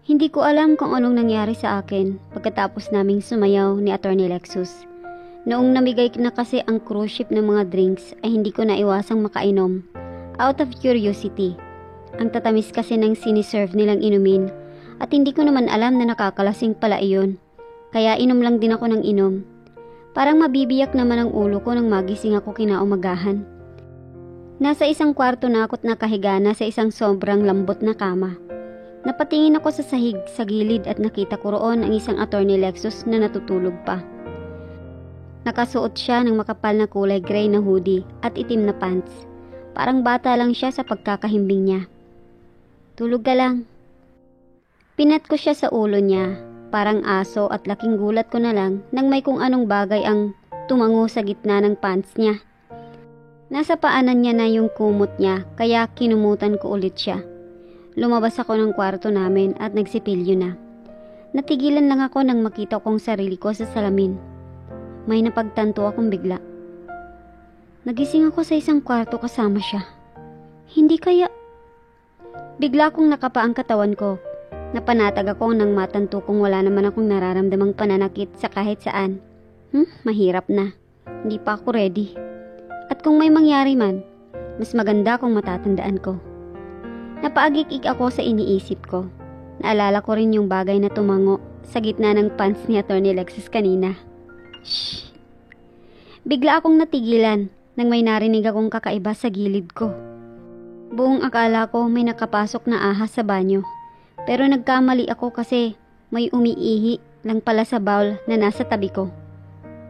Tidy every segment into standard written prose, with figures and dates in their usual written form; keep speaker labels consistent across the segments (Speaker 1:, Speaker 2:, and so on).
Speaker 1: Hindi ko alam kung anong nangyari sa akin pagkatapos naming sumayaw ni Attorney Lexus. Noong namigay na kasi ang cruise ship ng mga drinks ay hindi ko naiwasang makainom. Out of curiosity. Ang tatamis kasi ng siniserve nilang inumin at hindi ko naman alam na nakakalasing pala iyon. Kaya inom lang din ako ng inom. Parang mabibiyak naman ang ulo ko nang magising ako kinaumagahan. Nasa isang kwarto na ako't nakahiga na sa isang sobrang lambot na kama. Napatingin ako sa sahig sa gilid at nakita ko roon ang isang Attorney Lexus na natutulog pa. Nakasuot siya ng makapal na kulay gray na hoodie at itim na pants. Parang bata lang siya sa pagkakahimbing niya. Tulog ka lang. Pinat ko siya sa ulo niya, parang aso at laking gulat ko na lang nang may kung anong bagay ang tumango sa gitna ng pants niya. Nasa paanan niya na yung kumot niya kaya kinumutan ko ulit siya. Lumabas ako ng kwarto namin at nagsipilyo na. Natigilan lang ako nang makita kong sarili ko sa salamin. May napagtanto akong bigla. Nagising ako sa isang kwarto kasama siya. Hindi kaya... Bigla kong nakapa ang katawan ko. Napanatag ako nang matanto kong wala naman akong nararamdamang pananakit sa kahit saan. Mahirap na. Hindi pa ako ready. At kung may mangyari man, mas maganda kung matatandaan ko. Napaagik-ik ako sa iniisip ko. Naalala ko rin yung bagay na tumango sa gitna ng pants ni Attorney Lexus kanina. Shh! Bigla akong natigilan nang may narinig akong kakaiba sa gilid ko. Buong akala ko may nakapasok na ahas sa banyo. Pero nagkamali ako kasi may umiihi lang pala sa bowl na nasa tabi ko.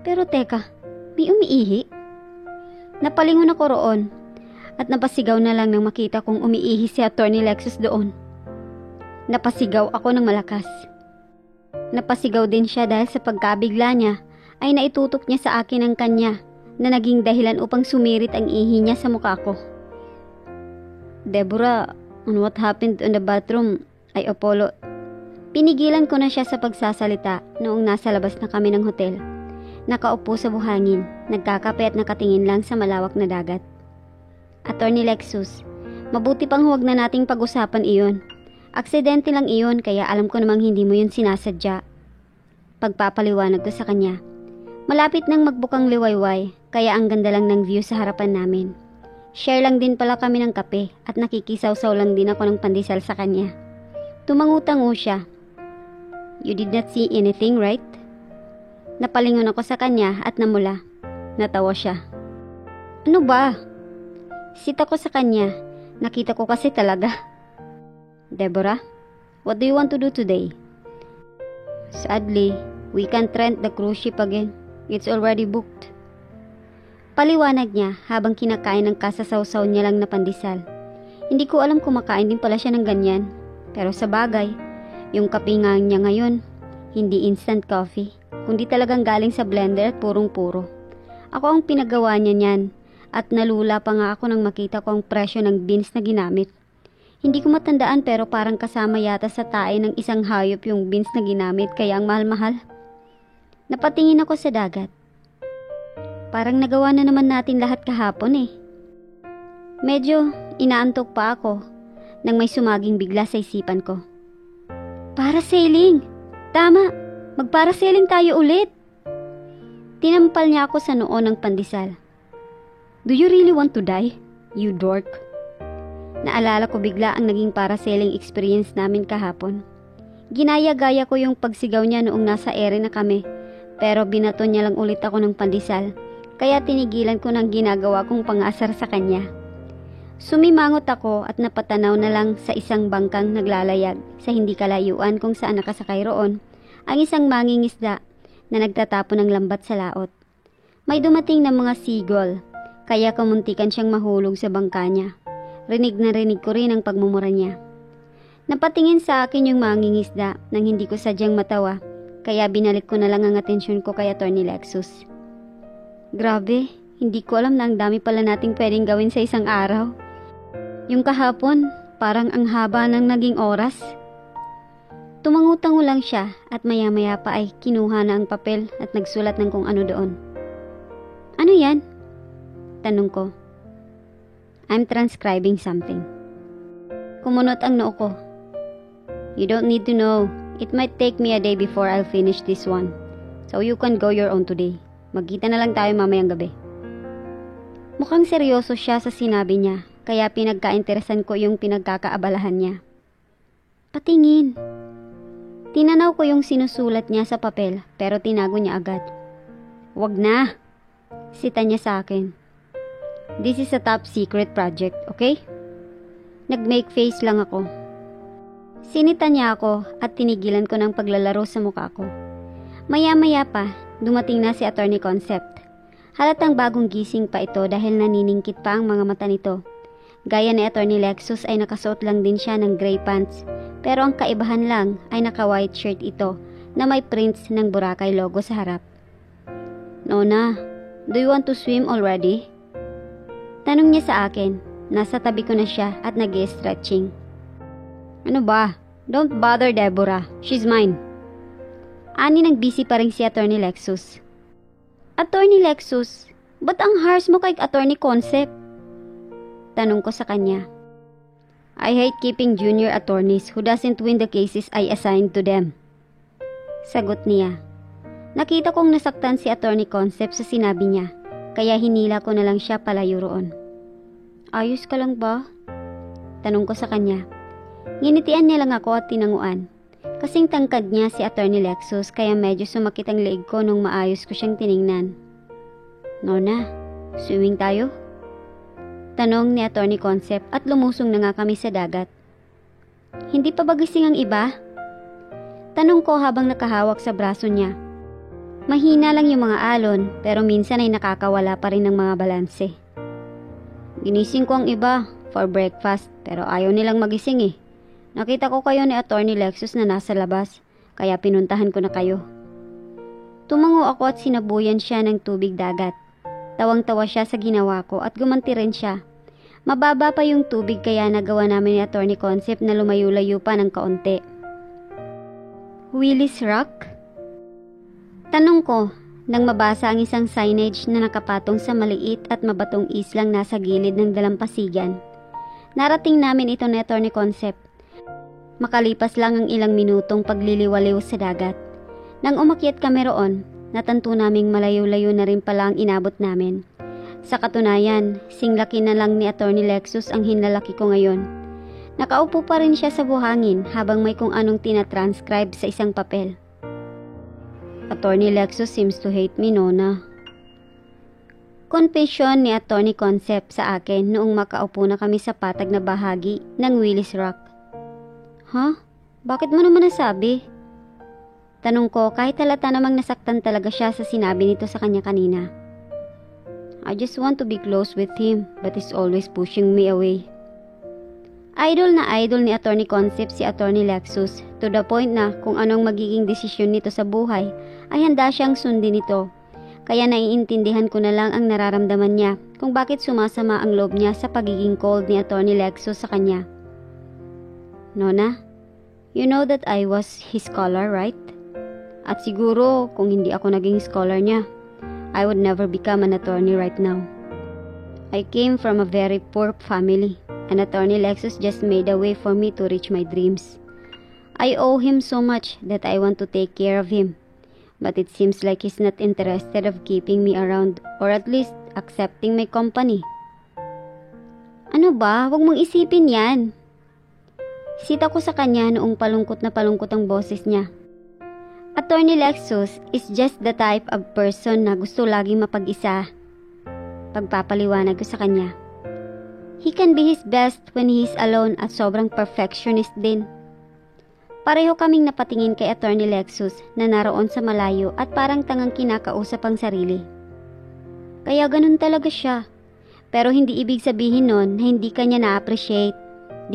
Speaker 1: Pero teka, may umiihi? Napalingon ako roon. At napasigaw na lang nang makita kong umiihi si Attorney Lexus doon. Napasigaw ako ng malakas. Napasigaw din siya dahil sa pagkabigla niya ay naitutok niya sa akin ang kanya na naging dahilan upang sumirit ang ihi niya sa mukha ko. Deborah, on what happened in the bathroom? Ay Apollo. Pinigilan ko na siya sa pagsasalita noong nasa labas na kami ng hotel. Nakaupo sa buhangin, nagkakape at nakatingin lang sa malawak na dagat. Attorney Lexus, mabuti pang huwag na nating pag-usapan iyon. Aksidente lang iyon kaya alam ko namang hindi mo yun sinasadya. Pagpapaliwanag ko sa kanya. Malapit nang magbukang liwayway kaya ang ganda lang ng view sa harapan namin. Share lang din pala kami ng kape at nakikisaw-saw lang din ako ng pandesal sa kanya. Tumangutango siya. You did not see anything, right? Napalingon ako sa kanya at namula. Natawa siya. Ano ba? Sita ko sa kanya. Nakita ko kasi talaga. Deborah, what do you want to do today? Sadly, we can't rent the cruise ship again. It's already booked. Paliwanag niya habang kinakain ng kasasawsaw niya lang na pandesal. Hindi ko alam kung makain din pala siya ng ganyan. Pero sa bagay, yung kape nga niya ngayon, hindi instant coffee, kundi talagang galing sa blender at purong-puro. Ako ang pinagawa niya niyan. At nalula pa nga ako nang makita ko ang presyo ng beans na ginamit. Hindi ko matandaan pero parang kasama yata sa tae ng isang hayop yung beans na ginamit kaya ang mahal-mahal. Napatingin ako sa dagat. Parang nagawa na naman natin lahat kahapon eh. Medyo inaantok pa ako nang may sumaging bigla sa isipan ko. Parasailing! Tama! Magparasailing tayo ulit! Tinampal niya ako sa noo ng pandesal. Do you really want to die, you dork? Naalala ko bigla ang naging parasailing experience namin kahapon. Ginaya-gaya ko yung pagsigaw niya noong nasa ere na kami, pero binato niya lang ulit ako ng pandesal, kaya tinigilan ko ng ginagawa kong pangasar sa kanya. Sumimangot ako at napatanaw na lang sa isang bangkang naglalayag sa hindi kalayuan kung saan nakasakay roon ang isang mangingisda na nagtatapon ng lambat sa laot. May dumating na mga seagull, kaya kamuntikan siyang mahulog sa bangka niya. Rinig na rinig ko rin ang pagmumura niya. Napatingin sa akin yung mangingisda nang hindi ko sadyang matawa, kaya binalik ko na lang ang atensyon ko kay Attorney Lexus. Grabe, hindi ko alam na ang dami pala nating pwedeng gawin sa isang araw. Yung kahapon, parang ang haba ng naging oras. Tumangutango lang siya at maya-maya pa ay kinuha na ang papel at nagsulat ng kung ano doon. Ano yan? Tanong ko. I'm transcribing something. Kumunot ang noo ko. You don't need to know. It might take me a day before I'll finish this one. So you can go your own today. Magkita na lang tayo mamayang gabi. Mukhang seryoso siya sa sinabi niya, kaya pinagkainteresan ko yung pinagkakaabalahan niya. Patingin. Tinanaw ko yung sinusulat niya sa papel, pero tinago niya agad. Wag na. Sita niya sa akin. This is a top secret project, okay? Nag-make face lang ako. Sinita niya ako at tinigilan ko ng paglalaro sa mukha ko. Maya-maya pa, dumating na si Attorney Concept. Halatang bagong gising pa ito dahil naniningkit pa ang mga mata nito. Gaya ni Attorney Lexus ay nakasuot lang din siya ng gray pants, pero ang kaibahan lang ay naka-white shirt ito na may prints ng Boracay logo sa harap. Nona, do you want to swim already? Tanong niya sa akin. Nasa tabi ko na siya at nag-stretching. Ano ba? Don't bother Deborah. She's mine. Ani nang busy pa rin si Attorney Lexus. Attorney Lexus, ba't ang harsh mo kay Attorney Concept? Tanong ko sa kanya. I hate keeping junior attorneys who doesn't win the cases I assigned to them. Sagot niya. Nakita kong nasaktan si Attorney Concept sa sinabi niya, kaya hinila ko na lang siya palayo roon. Ayos ka lang ba? Tanong ko sa kanya. Nginitian niya lang ako at tinanguan. Kasing tangkad niya si Attorney Lexus kaya medyo sumakit ang leeg ko nung maayos ko siyang tiningnan. Nona, swimming tayo? Tanong ni Attorney Concept at lumusong na nga kami sa dagat. Hindi pa ba gising ang iba? Tanong ko habang nakahawak sa braso niya. Mahina lang yung mga alon pero minsan ay nakakawala pa rin ng mga balanse. Ginising ko ang iba for breakfast pero ayaw nilang magising eh. Nakita ko kayo ni Attorney Lexus na nasa labas kaya pinuntahan ko na kayo. Tumango ako at sinabuyan siya ng tubig dagat. Tawang-tawa siya sa ginawa ko at gumanti rin siya. Mababa pa yung tubig kaya nagawa namin ni Attorney Concept na lumayo-layo pa ng kaunti. Willis Rock? Tanong ko nang mabasa ang isang signage na nakapatong sa maliit at mabatong islang nasa gilid ng dalampasigan. Narating namin ito ni Attorney Concept. Makalipas lang ang ilang minutong pagliliwaliw sa dagat. Nang umakyat kami roon, natanto naming malayo-layo na rin pala ang inabot namin. Sa katunayan, singlaki na lang ni Attorney Lexus ang hinlalaki ko ngayon. Nakaupo pa rin siya sa buhangin habang may kung anong tinatranscribe sa isang papel. Attorney Lexus seems to hate me, Nona. Confession ni Attorney Concept sa akin noong makaupo na kami sa patag na bahagi ng Willis Rock. Huh? Bakit mo naman nasabi? Tanong ko kahit halata namang nasaktan talaga siya sa sinabi nito sa kanya kanina. I just want to be close with him but he's always pushing me away. Idol na idol ni Attorney Concept si Attorney Lexus to the point na kung anong magiging desisyon nito sa buhay ay handa siyang sundin ito. Kaya naiintindihan ko na lang ang nararamdaman niya kung bakit sumasama ang loob niya sa pagiging cold ni Attorney Lexus sa kanya. Nona, you know that I was his scholar, right? At siguro kung hindi ako naging scholar niya, I would never become an attorney right now. I came from a very poor family. And Attorney Lexus just made a way for me to reach my dreams. I owe him so much that I want to take care of him. But it seems like he's not interested of keeping me around or at least accepting my company. Ano ba? Huwag mong isipin yan. Sita ko sa kanya noong palungkot na palungkot ang boses niya. Attorney Lexus is just the type of person na gusto laging mapag-isa. Pagpapaliwanag ko sa kanya. He can be his best when he is alone at sobrang perfectionist din. Pareho kaming napatingin kay Attorney Lexus na naroon sa malayo at parang tangang kinakausap ang sarili. Kaya ganun talaga siya. Pero hindi ibig sabihin nun na hindi kanya na-appreciate.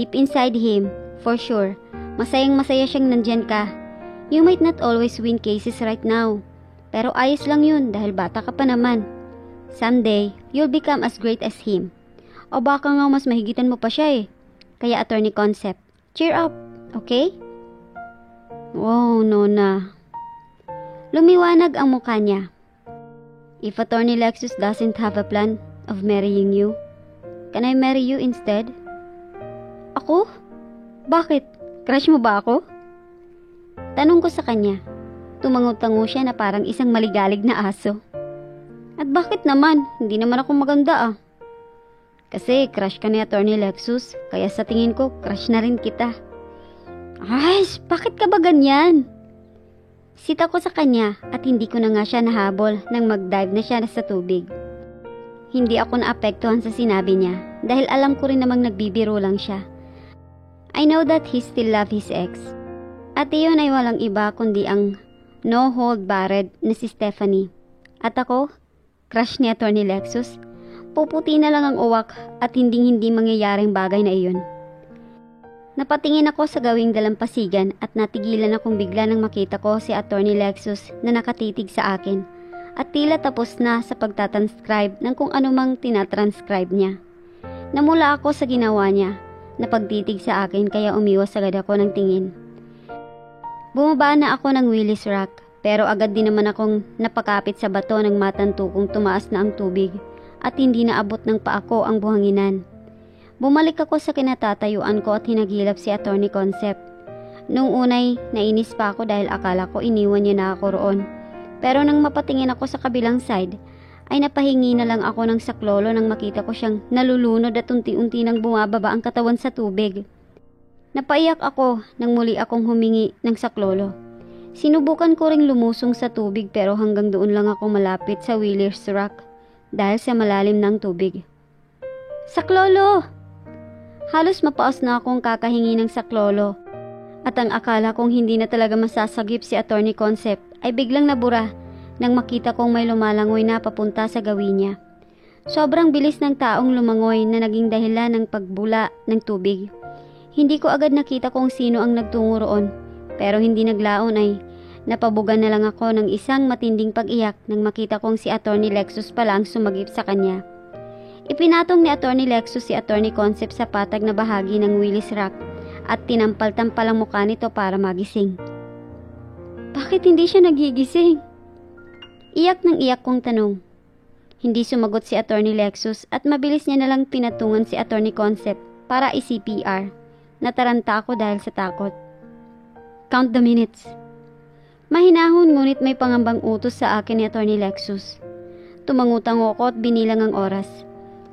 Speaker 1: Deep inside him, for sure, masayang masaya siyang nandyan ka. You might not always win cases right now. Pero ayos lang yun dahil bata ka pa naman. Someday, you'll become as great as him. O baka nga mas mahigitan mo pa siya eh. Kaya Attorney Concept, cheer up, okay? Wow, Nona. Lumiwanag ang mukha niya. If Attorney Lexus doesn't have a plan of marrying you, can I marry you instead? Ako? Bakit? Crush mo ba ako? Tanong ko sa kanya. Tumango-tango siya na parang isang maligalig na aso. At bakit naman? Hindi naman ako maganda ah. Kasi crush ka ni Attorney Lexus, kaya sa tingin ko crush na rin kita. Ay, bakit ka ba ganyan? Sita ko sa kanya at hindi ko na nga siya nahabol nang mag-dive na siya sa tubig. Hindi ako naapektuhan sa sinabi niya dahil alam ko rin namang nagbibiro lang siya. I know that he still loves his ex. At iyon ay walang iba kundi ang no-hold-barred na si Stephanie. At ako, crush ni Attorney Lexus, puputi na lang ang uwak at hindi mangyayaring bagay na iyon. Napatingin ako sa gawing dalampasigan at natigilan akong bigla nang makita ko si Attorney Lexus na nakatitig sa akin at tila tapos na sa pagtatranscribe ng kung anumang tinatranscribe niya. Namula ako sa ginawa niya na pagtitig sa akin kaya umiwas agad ako ng tingin. Bumaba na ako ng Willis Rock pero agad din naman akong napakapit sa bato ng matanto kung tumaas na ang tubig at hindi naabot ng paa ko ang buhanginan. Bumalik ako sa kinatatayuan ko at hinagilap si Attorney Concept. Noong unay, nainis pa ako dahil akala ko iniwan niya na ako roon. Pero nang mapatingin ako sa kabilang side, ay napahingi na lang ako ng saklolo nang makita ko siyang nalulunod at unti-unti nang bumababa ang katawan sa tubig. Napaiyak ako nang muli akong humingi ng saklolo. Sinubukan ko ring lumusong sa tubig pero hanggang doon lang ako malapit sa Willis Rock dahil sa malalim ng tubig. Saklolo! Halos mapaos na akong kakahingi ng saklolo at ang akala kong hindi na talaga masasagip si Attorney Concept ay biglang nabura nang makita kong may lumalangoy na papunta sa gawin niya. Sobrang bilis ng taong lumangoy na naging dahilan ng pagbula ng tubig. Hindi ko agad nakita kung sino ang nagtungo roon pero hindi naglaon ay napabugan na lang ako ng isang matinding pag-iyak nang makita kong si Attorney Lexus pala ang sumagip sa kanya. Ipinatong ni Attorney Lexus si Attorney Concept sa patag na bahagi ng Willis Rock at tinampal-tampal ang mukha nito para magising. Bakit hindi siya nagigising? Iyak ng iyak kong tanong. Hindi sumagot si Attorney Lexus at mabilis niya nalang pinatungan si Attorney Concept para i-CPR. Nataranta ako dahil sa takot. Count the minutes. Mahinahon ngunit may pangambang utos sa akin ni Attorney Lexus. Tumangutango ko at binilang ang oras.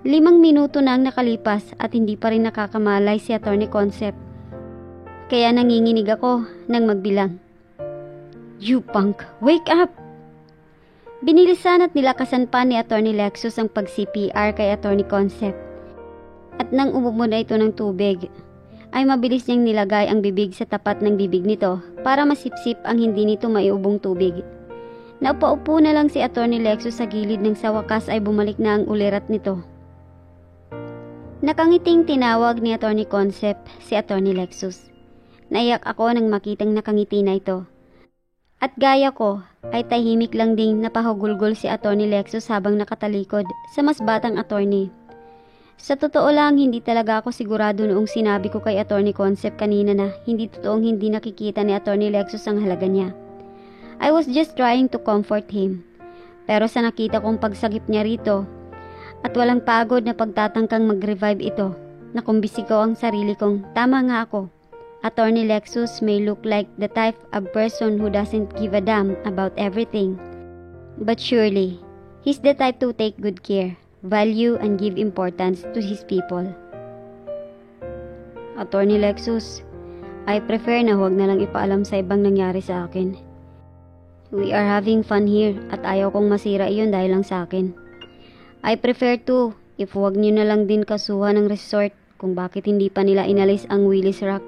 Speaker 1: 5 minuto na ang nakalipas at hindi pa rin nakakamalay si Attorney Concept. Kaya nanginginig ako nang magbilang. You punk, wake up! Binilisan at nilakasan pa ni Attorney Lexus ang pag-CPR kay Attorney Concept. At nang umubod na ito ng tubig, ay mabilis niyang nilagay ang bibig sa tapat ng bibig nito para masipsip ang hindi nito maiubong tubig. Napaupo na lang si Attorney Lexus sa gilid nang sa wakas ay bumalik na ang ulirat nito. Nakangiting tinawag ni Attorney Concept si Attorney Lexus. Naiyak ako nang makitang nakangiti na ito. At gaya ko ay tahimik lang ding napahugulgol si Attorney Lexus habang nakatalikod sa mas batang attorney. Sa totoo lang, hindi talaga ako sigurado noong sinabi ko kay Attorney Concept kanina na hindi totoong hindi nakikita ni Attorney Lexus ang halaga niya. I was just trying to comfort him. Pero sa nakita kong pagsagip niya rito, at walang pagod na pagtatangkang mag-revive ito, nakumbisi ko ang sarili kong tama nga ako. Attorney Lexus may look like the type of person who doesn't give a damn about everything. But surely, he's the type to take good care, value, and give importance to his people. Attorney Lexus, I prefer na huwag na lang ipaalam sa ibang nangyari sa akin. We are having fun here at ayaw kong masira iyon dahil lang sa akin. I prefer to, if huwag niyo na lang din kasuhan ng resort kung bakit hindi pa nila inalis ang Willis Rock.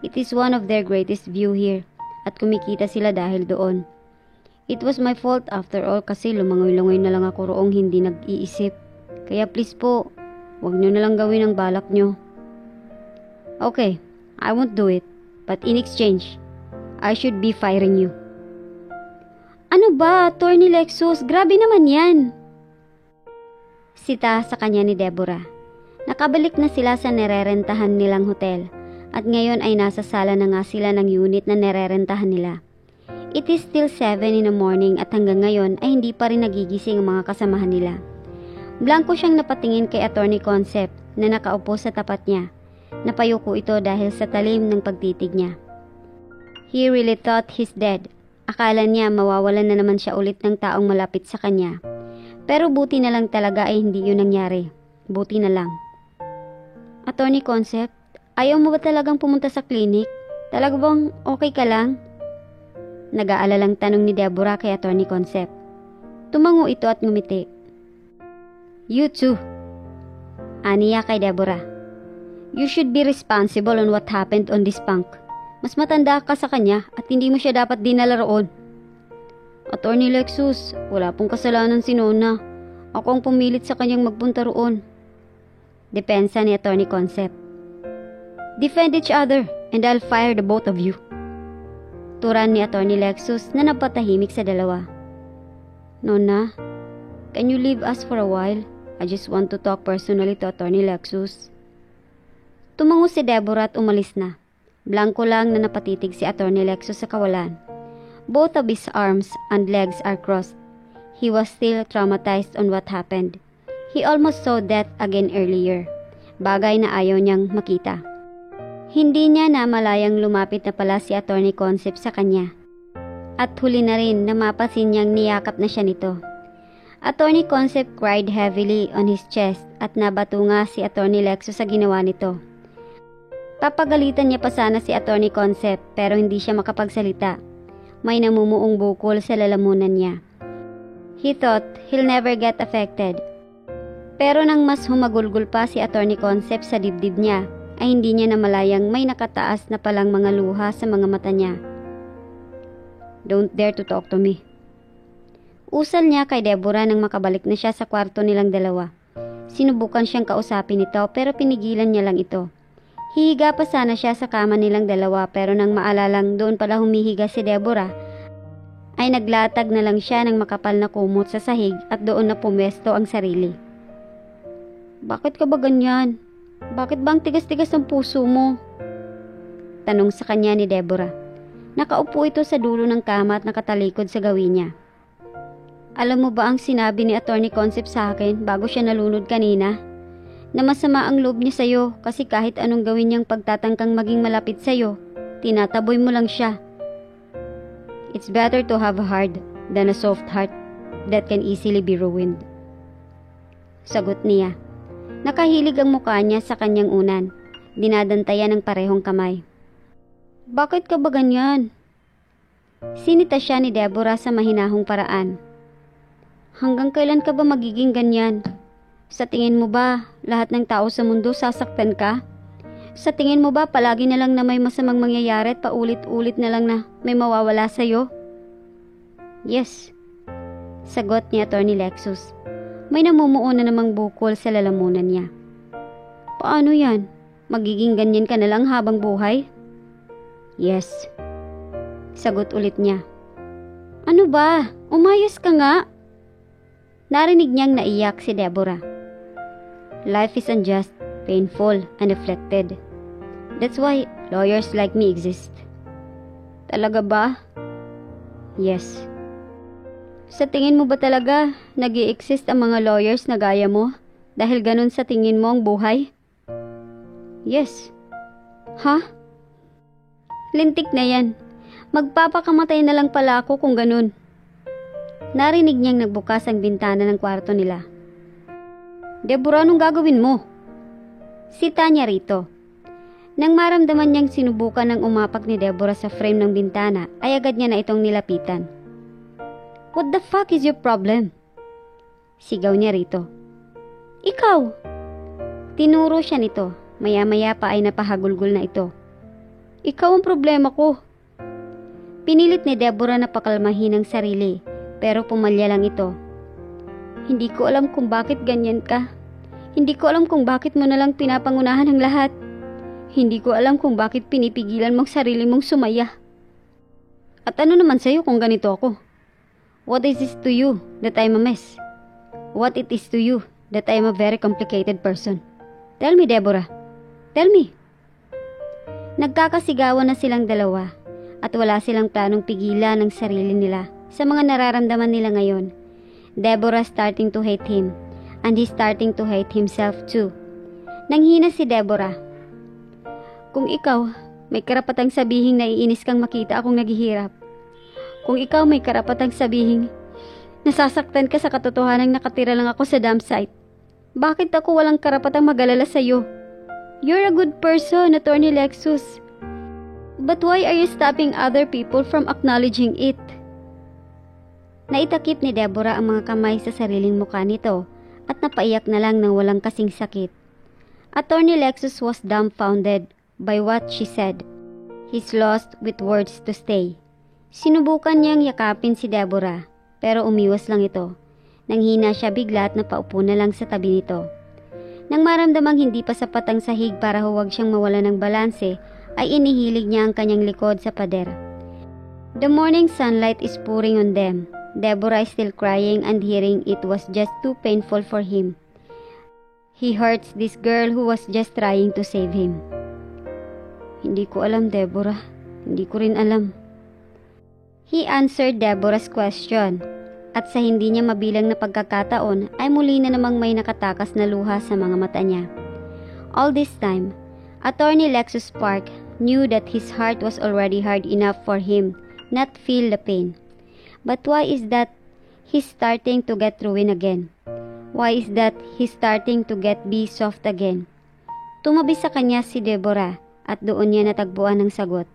Speaker 1: It is one of their greatest view here at kumikita sila dahil doon. It was my fault after all kasi lumangoy-langoy na lang ako roong hindi nag-iisip. Kaya please po, huwag niyo na lang gawin ang balak niyo. Okay, I won't do it. But in exchange, I should be firing you. Ano ba, Attorney Lexus? Grabe naman yan. Sita sa kanya ni Deborah. Nakabalik na sila sa nererentahan nilang hotel at ngayon ay nasa sala na nga sila ng unit na nererentahan nila. It is still 7 in the morning at hanggang ngayon ay hindi pa rin nagigising ang mga kasamahan nila. Blanko siyang napatingin kay Attorney Concept na nakaupo sa tapat niya. Napayuko ito dahil sa talim ng pagtitig niya. He really thought he's dead. Akala niya mawawalan na naman siya ulit ng taong malapit sa kanya. Pero buti na lang talaga ay hindi yun nangyari. Buti na lang. Attorney Concept, ayaw mo ba talagang pumunta sa clinic? Talaga bang okay ka lang? Nag-aalalang tanong ni Deborah kay Attorney Concept. Tumango ito at ngumiti. You too. Aniya kay Deborah. You should be responsible on what happened on this punk. Mas matanda ka sa kanya at hindi mo siya dapat dinala roon. Attorney Lexus, wala pong kasalanan si Nona. Ako ang pumilit sa kanyang magpunta roon. Depensa ni Attorney Concept. Defend each other and I'll fire the both of you. Turan ni Attorney Lexus na napatahimik sa dalawa. Nona, can you leave us for a while? I just want to talk personally to Attorney Lexus. Tumango si Deborah at umalis na. Blanco lang na napatitig si Attorney Lexus sa kawalan. Both of his arms and legs are crossed. He was still traumatized on what happened. He almost saw death again earlier. Bagay na ayaw niyang makita. Hindi niya na malayang lumapit na pala si Attorney Concept sa kanya. At huli na rin na mapasin niyang niyakap na siya nito. Attorney Concept cried heavily on his chest at nabato nga si Attorney Lexus sa ginawa nito. Papagalitan niya pa sana si Attorney Concept pero hindi siya makapagsalita. May namumuong bukol sa lalamunan niya. He thought he'll never get affected. Pero nang mas humagulgol pa si Attorney Concept sa dibdib niya, ay hindi niya namalayang may nakataas na palang mga luha sa mga mata niya. Don't dare to talk to me. Usal niya kay Deborah nang makabalik na siya sa kwarto nilang dalawa. Sinubukan siyang kausapin ito pero pinigilan niya lang ito. Hihiga pa sana siya sa kama nilang dalawa pero nang maalalang doon pala humihiga si Deborah, ay naglatag na lang siya ng makapal na kumot sa sahig at doon na pumesto ang sarili. Bakit ka ba ganyan? Bakit ba ang tigas-tigas ng puso mo? Tanong sa kanya ni Deborah. Nakaupo ito sa dulo ng kama at nakatalikod sa gawin niya. Alam mo ba ang sinabi ni Attorney Concept sa akin bago siya nalunod kanina? Na masama ang loob niya sa'yo kasi kahit anong gawin niyang pagtatangkang maging malapit sa'yo, tinataboy mo lang siya. It's better to have a hard than a soft heart that can easily be ruined. Sagot niya. Nakahilig ang mukha niya sa kanyang unan. Dinadantayan ng parehong kamay. Bakit ka ba ganyan? Sinita siya ni Deborah sa mahinahong paraan. Hanggang kailan ka ba magiging ganyan? Sa tingin mo ba, lahat ng tao sa mundo sasaktan ka? Sa tingin mo ba, palagi na lang na may masamang mangyayari at paulit-ulit na lang na may mawawala sa'yo? Yes. Sagot ni Attorney Lexus. May namumuo na namang bukol sa lalamunan niya. Paano yan? Magiging ganyan ka na lang habang buhay? Yes. Sagot ulit niya. Ano ba? Umayos ka nga. Narinig niyang naiyak si Deborah. Life is unjust, painful, and afflicted. That's why lawyers like me exist. Talaga ba? Yes. Sa tingin mo ba talaga nag-i-exist ang mga lawyers na gaya mo dahil ganun sa tingin mo ang buhay? Yes. Ha? Lintik na yan. Magpapakamatay na lang pala ako kung ganun. Narinig niyang nagbukas ang bintana ng kwarto nila. Deborah, anong gagawin mo? Sita niya rito. Nang maramdaman niyang sinubukan ng umapak ni Deborah sa frame ng bintana, ay agad niya na itong nilapitan. What the fuck is your problem? Sigaw niya rito. Ikaw! Tinuro siya nito. Maya-maya pa ay napahagulgol na ito. Ikaw ang problema ko. Pinilit ni Deborah na pakalmahin ang sarili, pero pumalya lang ito. Hindi ko alam kung bakit ganyan ka. Hindi ko alam kung bakit mo nalang pinapangunahan ang lahat. Hindi ko alam kung bakit pinipigilan mong sarili mong sumaya. At ano naman sa'yo kung ganito ako? What is this to you that I'm a mess? What it is to you that I'm a very complicated person? Tell me, Deborah. Tell me. Nagkakasigawan na silang dalawa at wala silang planong pigilan ang sarili nila sa mga nararamdaman nila ngayon. Deborah starting to hate him and he's starting to hate himself too. Nanghina si Deborah. Kung ikaw may karapatang sabihing naiinis kang makita akong naghihirap. Kung ikaw may karapatang sabihing nasasaktan ka sa katotohanang nakatira lang ako sa dump site, bakit ako walang karapatang mag-alala sa'yo? You're a good person, Attorney Lexus. But why are you stopping other people from acknowledging it? Naitakip ni Deborah ang mga kamay sa sariling mukha nito at napaiyak na lang ng walang kasing sakit. Attorney Lexus was dumbfounded by what she said. He's lost with words to say. Sinubukan niyang yakapin si Deborah, pero umiwas lang ito. Nanghina siya bigla at napaupo na lang sa tabi nito. Nang maramdamang hindi pa sapat ang sahig para huwag siyang mawala ng balanse, ay inihilig niya ang kanyang likod sa pader. The morning sunlight is pouring on them. Deborah is still crying and hearing it was just too painful for him. He hurts this girl who was just trying to save him. Hindi ko alam, Deborah. Hindi ko rin alam. He answered Deborah's question. At sa hindi niya mabilang na pagkakataon ay muli na namang may nakatakas na luha sa mga mata niya. All this time, Attorney Lexus Park knew that his heart was already hard enough for him not feel the pain. But why is that he's starting to get ruined again? Why is that he's starting to get be soft again? Tumabi sa kanya si Deborah at doon niya natagpuan ng sagot.